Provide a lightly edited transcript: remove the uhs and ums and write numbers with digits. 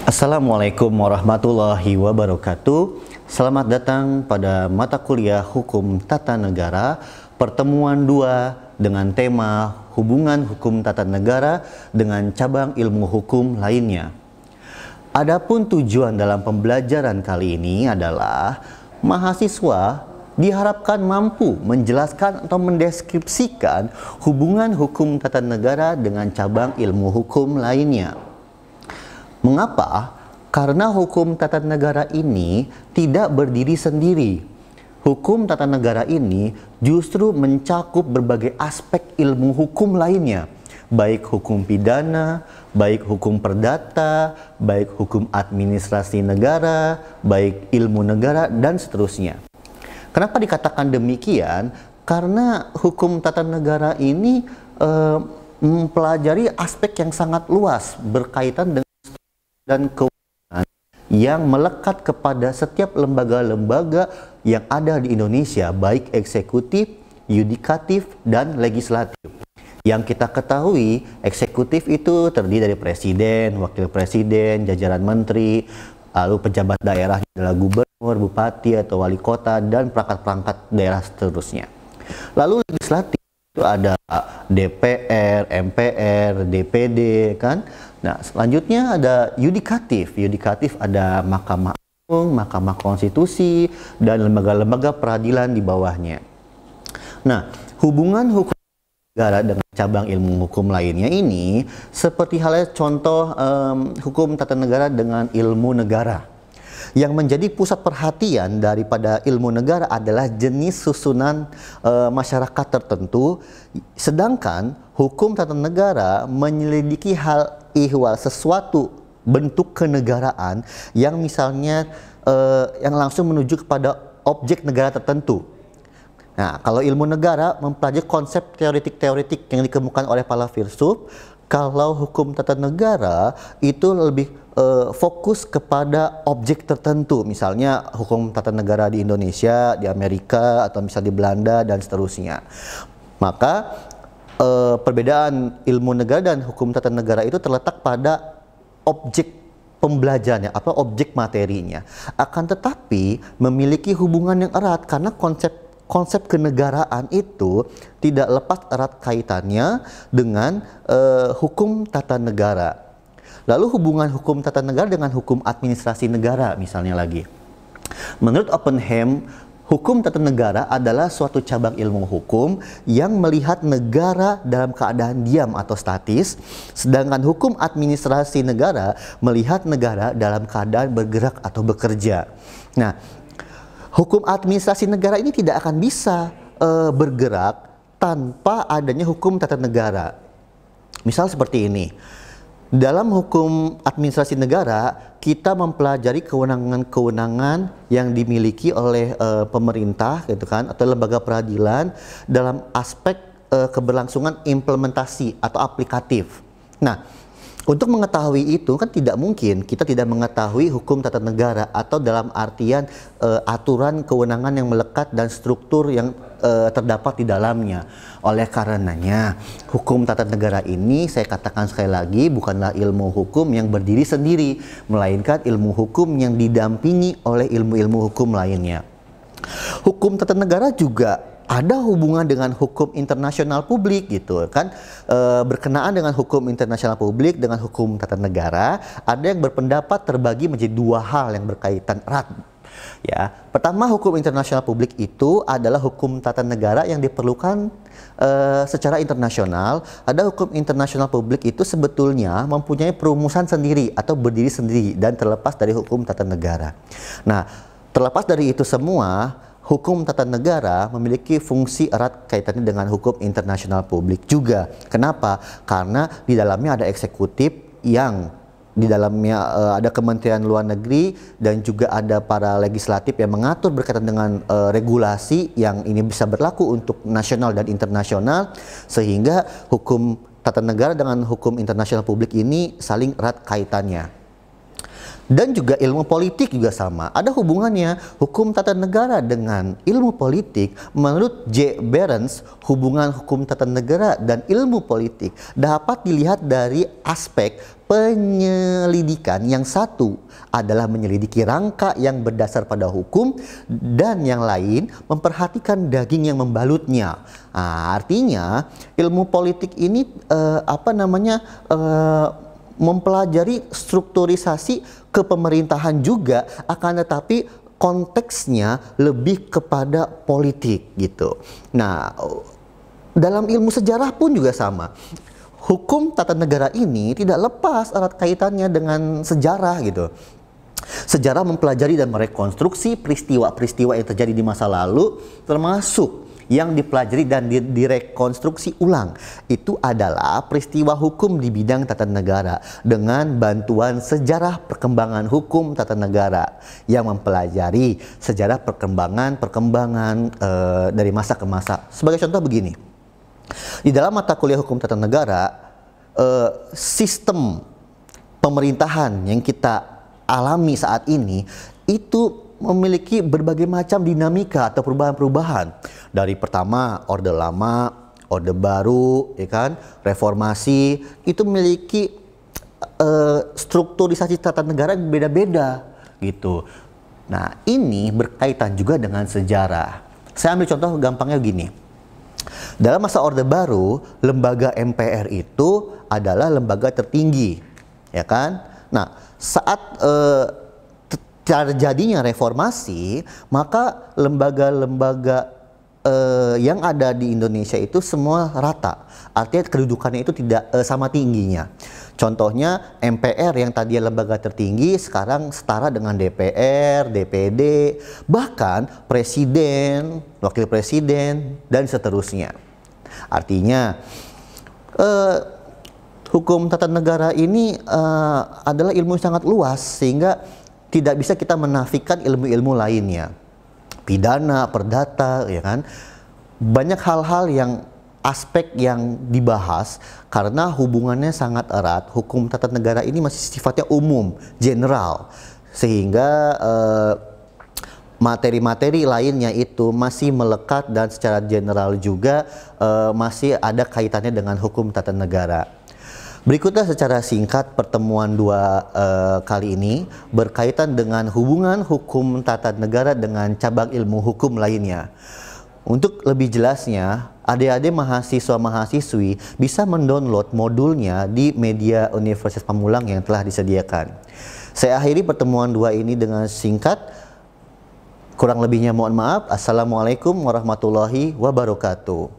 Assalamualaikum warahmatullahi wabarakatuh. Selamat datang pada mata kuliah Hukum Tata Negara pertemuan 2 dengan tema hubungan hukum tata negara dengan cabang ilmu hukum lainnya. Adapun tujuan dalam pembelajaran kali ini adalah mahasiswa diharapkan mampu menjelaskan atau mendeskripsikan hubungan hukum tata negara dengan cabang ilmu hukum lainnya. Mengapa? Karena hukum tata negara ini tidak berdiri sendiri. Hukum tata negara ini justru mencakup berbagai aspek ilmu hukum lainnya, baik hukum pidana, baik hukum perdata, baik hukum administrasi negara, baik ilmu negara, dan seterusnya. Kenapa dikatakan demikian? Karena hukum tata negara ini mempelajari aspek yang sangat luas berkaitan dengan dan kewenangan yang melekat kepada setiap lembaga-lembaga yang ada di Indonesia, baik eksekutif, yudikatif, dan legislatif. Yang kita ketahui, eksekutif itu terdiri dari presiden, wakil presiden, jajaran menteri, lalu pejabat daerah adalah gubernur, bupati, atau wali kota, dan perangkat-perangkat daerah seterusnya. Lalu legislatif itu ada DPR, MPR, DPD, kan? Nah, selanjutnya ada yudikatif. Yudikatif ada Mahkamah Agung, Mahkamah Konstitusi, dan lembaga-lembaga peradilan di bawahnya. Nah, hubungan hukum negara dengan cabang ilmu hukum lainnya ini seperti halnya contoh hukum tata negara dengan ilmu negara. Yang menjadi pusat perhatian daripada ilmu negara adalah jenis susunan masyarakat tertentu, sedangkan hukum tata negara menyelidiki hal ihwal sesuatu bentuk kenegaraan yang misalnya yang langsung menuju kepada objek negara tertentu. Nah, kalau ilmu negara mempelajari konsep teoretik-teoretik yang dikemukakan oleh para filsuf, kalau hukum tata negara itu lebih fokus kepada objek tertentu, misalnya hukum tata negara di Indonesia, di Amerika, atau misalnya di Belanda, dan seterusnya. Maka perbedaan ilmu negara dan hukum tata negara itu terletak pada objek pembelajarannya atau objek materinya. Akan tetapi memiliki hubungan yang erat karena konsep kenegaraan itu tidak lepas erat kaitannya dengan hukum tata negara. Lalu hubungan hukum tata negara dengan hukum administrasi negara misalnya lagi. Menurut Oppenheim, hukum tata negara adalah suatu cabang ilmu hukum yang melihat negara dalam keadaan diam atau statis, sedangkan hukum administrasi negara melihat negara dalam keadaan bergerak atau bekerja. Nah, hukum administrasi negara ini tidak akan bisa bergerak tanpa adanya hukum tata negara. Misal seperti ini. Dalam hukum administrasi negara, kita mempelajari kewenangan-kewenangan yang dimiliki oleh pemerintah, gitu kan, atau lembaga peradilan dalam aspek keberlangsungan implementasi atau aplikatif. Nah, untuk mengetahui itu kan tidak mungkin kita tidak mengetahui hukum tata negara atau dalam artian aturan kewenangan yang melekat dan struktur yang terdapat di dalamnya. Oleh karenanya, hukum tata negara ini saya katakan sekali lagi bukanlah ilmu hukum yang berdiri sendiri, melainkan ilmu hukum yang didampingi oleh ilmu-ilmu hukum lainnya. Hukum tata negara juga ada hubungan dengan hukum internasional publik gitu kan, berkenaan dengan hukum internasional publik dengan hukum tata negara. Ada yang berpendapat terbagi menjadi dua hal yang berkaitan erat. Ya, pertama, hukum internasional publik itu adalah hukum tata negara yang diperlukan secara internasional. Ada hukum internasional publik itu sebetulnya mempunyai perumusan sendiri atau berdiri sendiri dan terlepas dari hukum tata negara. Nah, terlepas dari itu semua, hukum tata negara memiliki fungsi erat kaitannya dengan hukum internasional publik juga. Kenapa? Karena di dalamnya ada eksekutif yang di dalamnya ada Kementerian Luar Negeri dan juga ada para legislatif yang mengatur berkaitan dengan regulasi yang ini bisa berlaku untuk nasional dan internasional, sehingga hukum tata negara dengan hukum internasional publik ini saling erat kaitannya. Dan juga ilmu politik juga sama. Ada hubungannya hukum tata negara dengan ilmu politik. Menurut J. Behrens, hubungan hukum tata negara dan ilmu politik dapat dilihat dari aspek penyelidikan. Yang satu adalah menyelidiki rangka yang berdasar pada hukum, dan yang lain memperhatikan daging yang membalutnya. Nah, artinya ilmu politik ini mempelajari strukturisasi kepemerintahan juga, akan tetapi konteksnya lebih kepada politik gitu. Nah, dalam ilmu sejarah pun juga sama. Hukum tata negara ini tidak lepas erat kaitannya dengan sejarah gitu. Sejarah mempelajari dan merekonstruksi peristiwa-peristiwa yang terjadi di masa lalu, termasuk yang dipelajari dan direkonstruksi ulang. Itu adalah peristiwa hukum di bidang tata negara dengan bantuan sejarah perkembangan hukum tata negara yang mempelajari sejarah perkembangan dari masa ke masa. Sebagai contoh begini, di dalam mata kuliah hukum tata negara, sistem pemerintahan yang kita alami saat ini itu memiliki berbagai macam dinamika atau perubahan-perubahan. Dari pertama Orde Lama, Orde Baru, ya kan, Reformasi, itu memiliki strukturisasi tata negara yang beda-beda gitu. Nah, ini berkaitan juga dengan sejarah. Saya ambil contoh gampangnya gini. Dalam masa Orde Baru, lembaga MPR itu adalah lembaga tertinggi, ya kan? Nah, saat terjadinya reformasi, maka lembaga-lembaga yang ada di Indonesia itu semua rata. Artinya kedudukannya itu tidak sama tingginya. Contohnya MPR yang tadinya lembaga tertinggi sekarang setara dengan DPR, DPD, bahkan presiden, wakil presiden, dan seterusnya. Artinya hukum tata negara ini adalah ilmu yang sangat luas, sehingga tidak bisa kita menafikan ilmu-ilmu lainnya. Pidana, perdata, ya kan? Banyak hal-hal yang aspek yang dibahas karena hubungannya sangat erat. Hukum tata negara ini masih sifatnya umum, general, sehingga materi-materi lainnya itu masih melekat dan secara general juga masih ada kaitannya dengan hukum tata negara. Berikutlah secara singkat pertemuan kali ini berkaitan dengan hubungan hukum tata negara dengan cabang ilmu hukum lainnya. Untuk lebih jelasnya, adik-adik mahasiswa-mahasiswi bisa mendownload modulnya di media Universitas Pamulang yang telah disediakan. Saya akhiri pertemuan ini dengan singkat. Kurang lebihnya mohon maaf. Assalamualaikum warahmatullahi wabarakatuh.